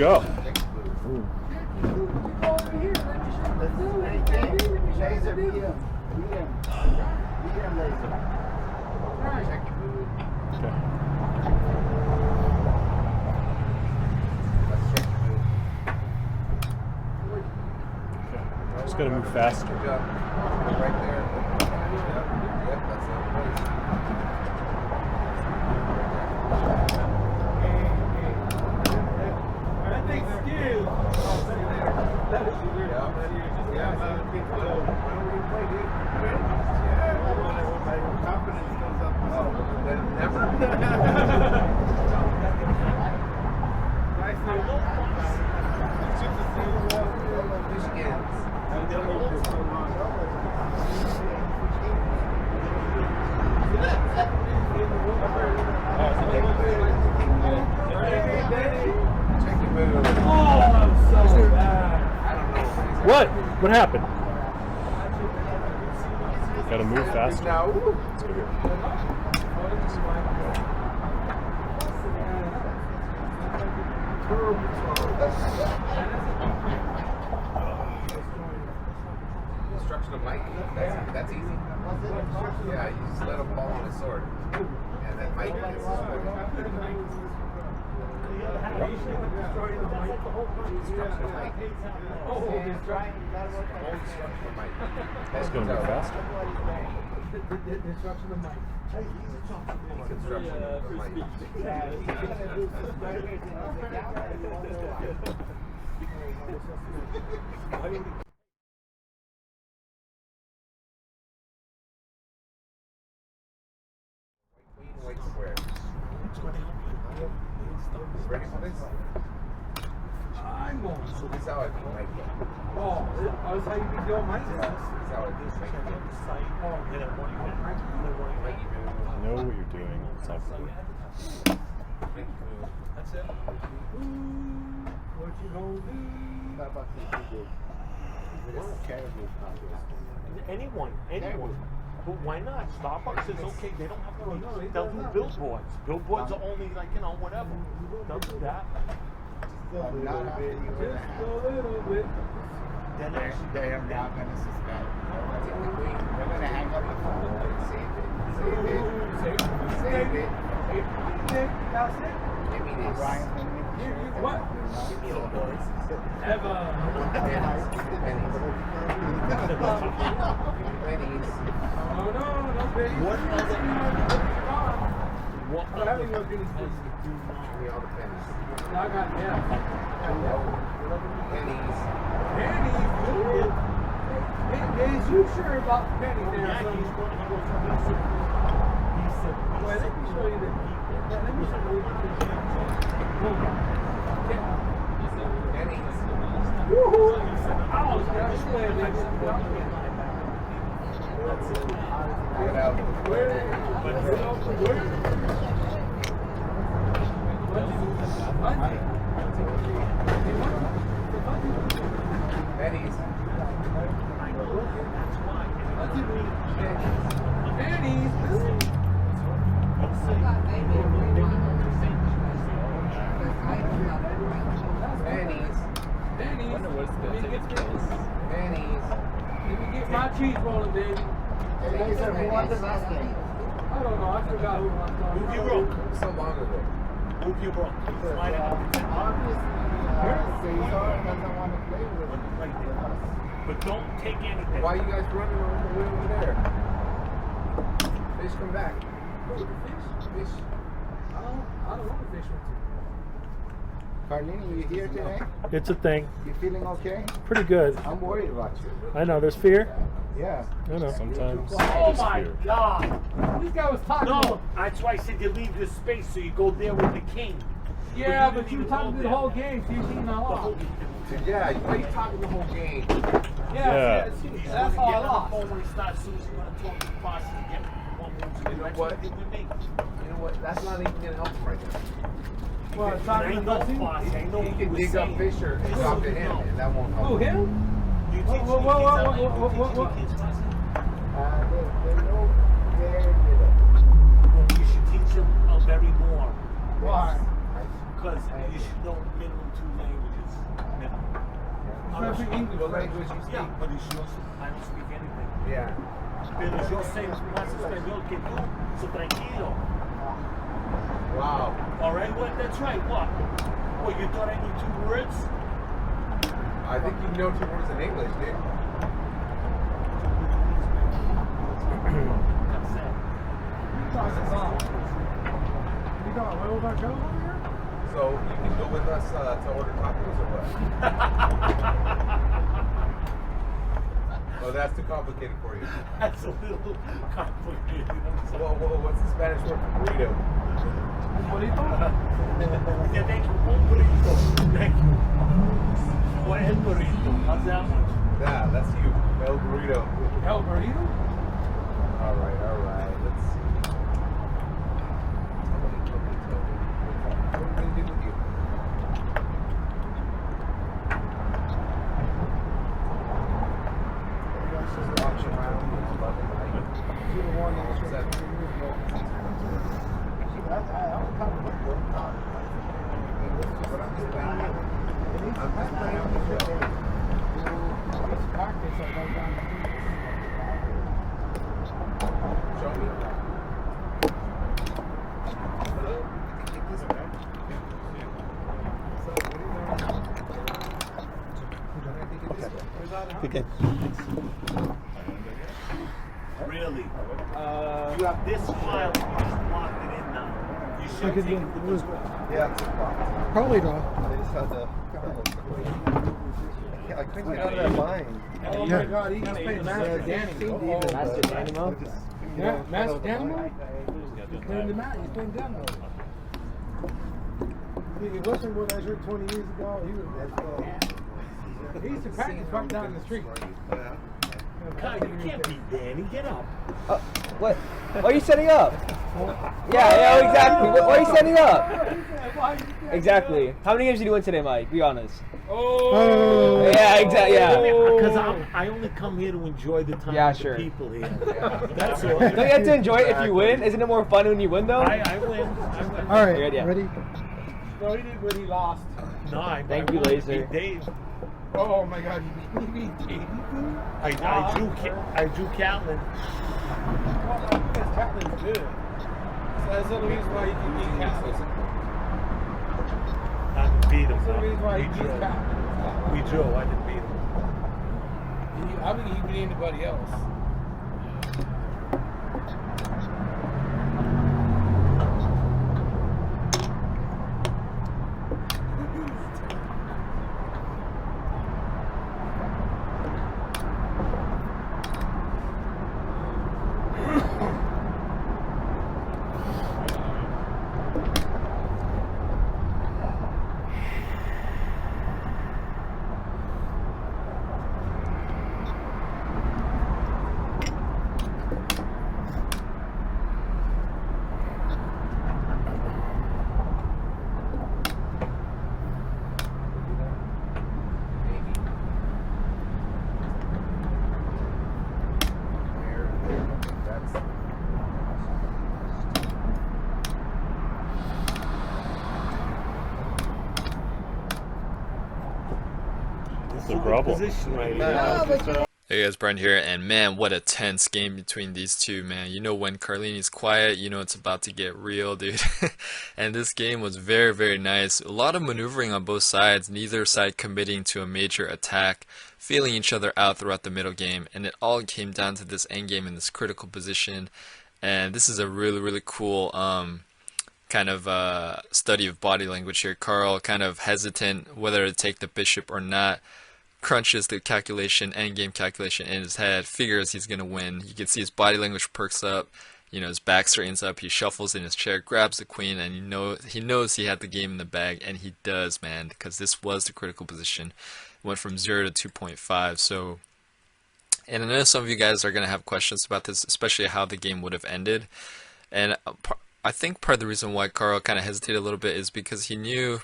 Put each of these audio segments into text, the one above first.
go. Laser, medium laser. Check your food. Okay. Let's check your food. Okay. Just gotta move faster. Good job. Right there. Yep, that's the place. That thing's skilled. Confidence goes up. Never. Michigan's. Check your mood. Oh, I'm so bad. I don't know. What? What happened? Gotta move faster. No. Let's go here. Destruction of Mike. That's easy. Yeah, you just let him fall on his sword. And then Mike gets his sword. Destruction of Mike. Old destruction of Mike. Let's go move faster. Destruction of Mike. Construction of Mike. Queen, white square. Ready for this? I'm on. So this is how I beat Mike. Oh, that's how you beat your Mike? This is how I beat Mike. Mikey move. I know what you're doing. It's not good. Mikey move. That's it. What you gonna do? Anyone. But why not? Starbucks is okay. They don't have to. They'll do billboards. Billboards are only like, whatever. They'll do that. Just a little bit. Then They are now going to suspend. Take the queen. They're going to hang up the phone. Save it. Save it. That's it. Give me this. What? Give me all those. Ever. Pennies. No, pennies. what other? I don't have any more pennies, please. Give me all the pennies. I got, Pennies. Pennies? Is you sure about the pennies there? Yeah, son? he's going to go to Well, let me show you the. Let me show you the. Pennies. Woohoo! I was just playing this. Get out. Pennies. Pennies. Pennies. Pennies. Let me get my cheese rolling, baby. Pennies. Who won the last game? I don't know. I forgot who won. Who you broke? So long ago. Who you broke? Slide it up. Cesar doesn't want to play with us. But don't take anything. Why are you guys running over there? Fish come back. Fish. I don't want to fish with you. Carlini, you here today? It's a thing. You feeling okay? Pretty good. I'm worried about you. I know. There's fear. Yeah. I know. Sometimes. Oh there's my fear. God! This guy was talking. No, that's why I said you leave this space so you go there with the king. Yeah, But but you you didn't talking even the go whole there. game, so you seen my loss. Yeah, why are you talking the whole game? Yeah. See, He's that's gonna how I get on the lost. phone when he starts soon. He's gonna talk to the boss and get one more. You know what? You know what? That's not even gonna help him right now. Well, it's not I even know, the boss. I know He what can you dig were up saying. Fisher and drop to him, and that won't help. Who, him? You teach Whoa, the whoa, kids whoa, how to- whoa, you whoa, teach whoa. the kids lessons? They know very little. Well, you should teach them very more. Why? Because you should know minimum 2 languages. Minimum. Especially English. What language you speak? Yeah, but you should also, I don't speak anything. Yeah. Pero yo sé más español que tú, so tranquilo. Wow. All right, well, that's right. What? What, you thought I knew 2 words? I think you know 2 words in English, dude. That's it. You got where was our girl over here? So you can go with us to order tacos or what? Oh, that's too complicated for you. That's a little complicated. I'm sorry. What's the Spanish word for burrito? Yeah, thank you. Un burrito. Thank you. What el burrito? How's that one? Yeah, that's you. El burrito. El burrito? All right. Let's see. What are we gonna do with you? Just watch around and love it. You're the one that was Seven. But I'm just playing with you. I'm just playing with you. Show me. Hello? Take this back. Okay. Really? You have this file, you just locked it in now. You should take it to this Yeah, it's a Probably though. I just had to. I couldn't get out of that line. Oh my god, he's playing Master Danimo. Master Danimo? Yeah, Master Danimo? He's playing the mat, he's playing Danimo. It wasn't what I heard 20 years ago. He used to practice right down the street. God, you can't beat Danny. Get up. What? Why are you setting up? Yeah, exactly. Why are you setting up? Exactly. How many games did you win today, Mike? Be honest. Oh! Yeah, exactly. Yeah. Because I only come here to enjoy the time Yeah, with sure. the people here. That's all. Don't you have to enjoy it if you win? Isn't it more fun when you win, though? I win. I win. All right, Good, yeah. ready? No, he did when he lost. No, Thank I you, won. Laser. Dave. Oh my god, you beat Davey? I drew Catlan. Well, because Catlan's good. So that's the only reason why you can beat Catlin. I didn't beat him. That's the only reason why We you beat drew. Catlin. We drew. I didn't beat him. I think he beat anybody else. The problem. Position right here. Hey guys, Brian here, and man, what a tense game between these two, man. You know when Carlini's quiet, you know it's about to get real, dude. And this game was very, very nice. A lot of maneuvering on both sides, neither side committing to a major attack, feeling each other out throughout the middle game, and it all came down to this end game in this critical position. And this is a really, really cool kind of study of body language here. Carl kind of hesitant whether to take the bishop or not. Crunches the calculation, endgame calculation in his head, figures he's going to win. You can see his body language perks up, you know, his back straightens up, he shuffles in his chair, grabs the queen, and he knows he had the game in the bag, and he does, man, because this was the critical position. It went from 0 to 2.5, so... And I know some of you guys are going to have questions about this, especially how the game would have ended. And I think part of the reason why Carl kind of hesitated a little bit is because he knew,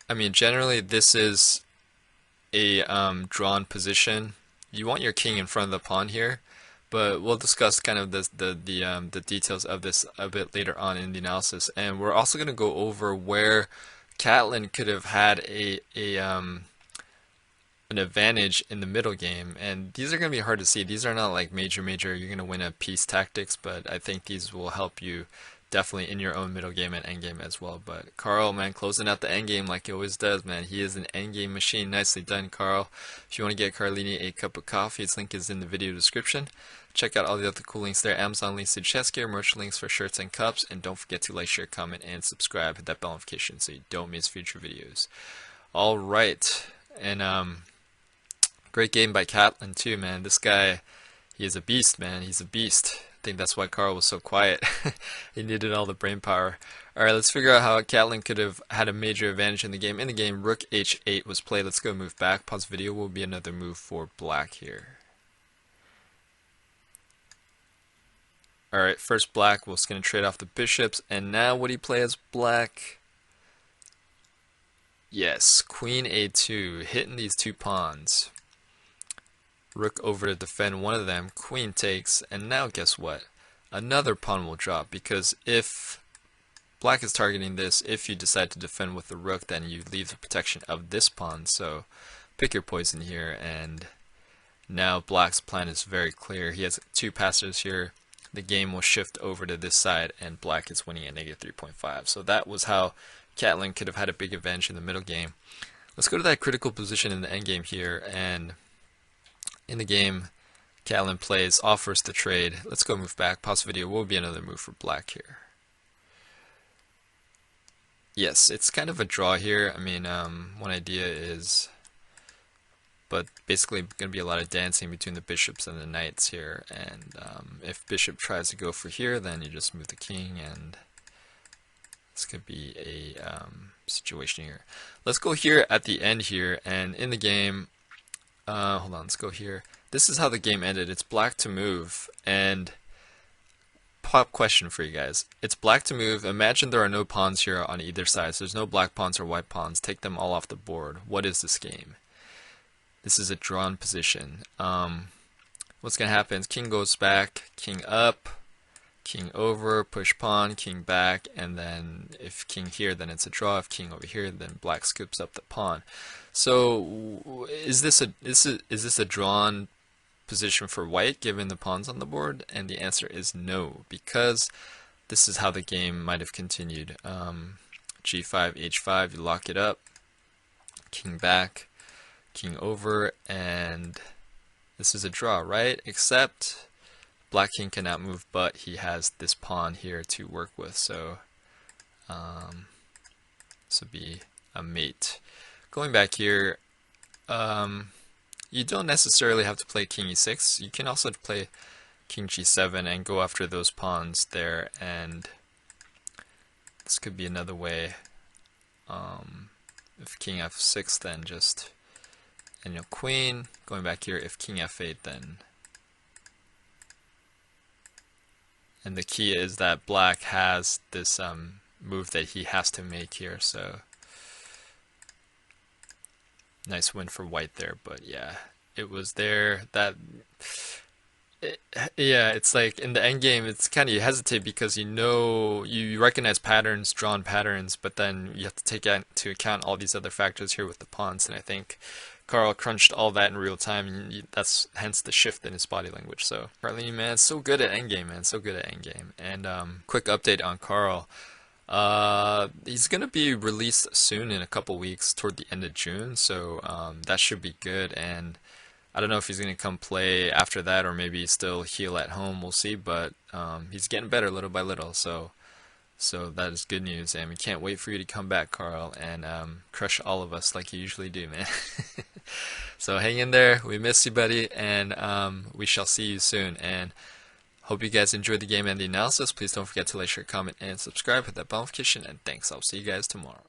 I mean, generally this is a drawn position. You want your king in front of the pawn here, but we'll discuss kind of the details of this a bit later on in the analysis. And we're also going to go over where Catlan could have had an advantage in the middle game, and these are going to be hard to see. These are not like major you're going to win a piece tactics, but I think these will help you definitely in your own middle game and end game as well. But Carl, man, closing out the end game like he always does, man. He is an end game machine. Nicely done, Carl. If you want to get Carlini a cup of coffee, its link is in the video description. Check out all the other cool links there. Amazon links to chest gear, merch links for shirts and cups, and don't forget to like, share, comment, and subscribe. Hit that bell notification so you don't miss future videos. All right, and great game by Catlan too, man. This guy, he is a beast, man. He's a beast. I think that's why Carl was so quiet. He needed all the brain power. Alright, let's figure out how Catlan could have had a major advantage in the game. In the game, Rook H8 was played. Let's go move back. Pause video. Will be another move for black here. Alright, first black was going to trade off the bishops. And now what do you play as black? Yes, Queen A2. Hitting these two pawns. Rook over to defend one of them, queen takes, and now guess what? Another pawn will drop, because if black is targeting this, if you decide to defend with the rook, then you leave the protection of this pawn. So pick your poison here, and now black's plan is very clear. He has two passes here. The game will shift over to this side, and black is winning at -3.5. So that was how Catlan could have had a big advantage in the middle game. Let's go to that critical position in the endgame here, and in the game, Catlan plays, offers to trade. Let's go move back. Pause video. Will be another move for black here. Yes, it's kind of a draw here. I mean, one idea is, but basically going to be a lot of dancing between the bishops and the knights here. And if bishop tries to go for here, then you just move the king, and this could be a situation here. Let's go here at the end here, and in the game, hold on, let's go here. This is how the game ended. It's black to move, and pop question for you guys. It's black to move. Imagine there are no pawns here on either side. So there's no black pawns or white pawns. Take them all off the board. What is this game? This is a drawn position. What's going to happen is king goes back, king up, king over, push pawn, king back, and then if king here, then it's a draw. If king over here, then black scoops up the pawn. So is this a drawn position for white given the pawns on the board? And the answer is no, because this is how the game might have continued. G5, H5, you lock it up, king back, king over, and this is a draw, right? Except black king cannot move, but he has this pawn here to work with, so this would be a mate. Going back here, you don't necessarily have to play king e6. You can also play king g7 and go after those pawns there, and this could be another way. If king f6, then just, and you know, queen. Going back here, if king f8, then, and the key is that black has this move that he has to make here, so nice win for white there. But yeah, it was there that yeah, it's like in the end game, it's kind of, you hesitate because you know, you recognize patterns, drawn patterns, but then you have to take into account all these other factors here with the pawns, and I think Carl crunched all that in real time, and that's hence the shift in his body language. So Carlini, man, so good at endgame, man, so good at endgame. And quick update on Carl. He's gonna be released soon in a couple weeks toward the end of June, so that should be good. And I don't know if he's gonna come play after that or maybe still heal at home, we'll see, but he's getting better little by little, so that is good news, and we can't wait for you to come back, Carl, and crush all of us like you usually do, man. So hang in there, we miss you, buddy, and we shall see you soon. And hope you guys enjoyed the game and the analysis. Please don't forget to like, share, comment, and subscribe. Hit that bell notification, and thanks. I'll see you guys tomorrow.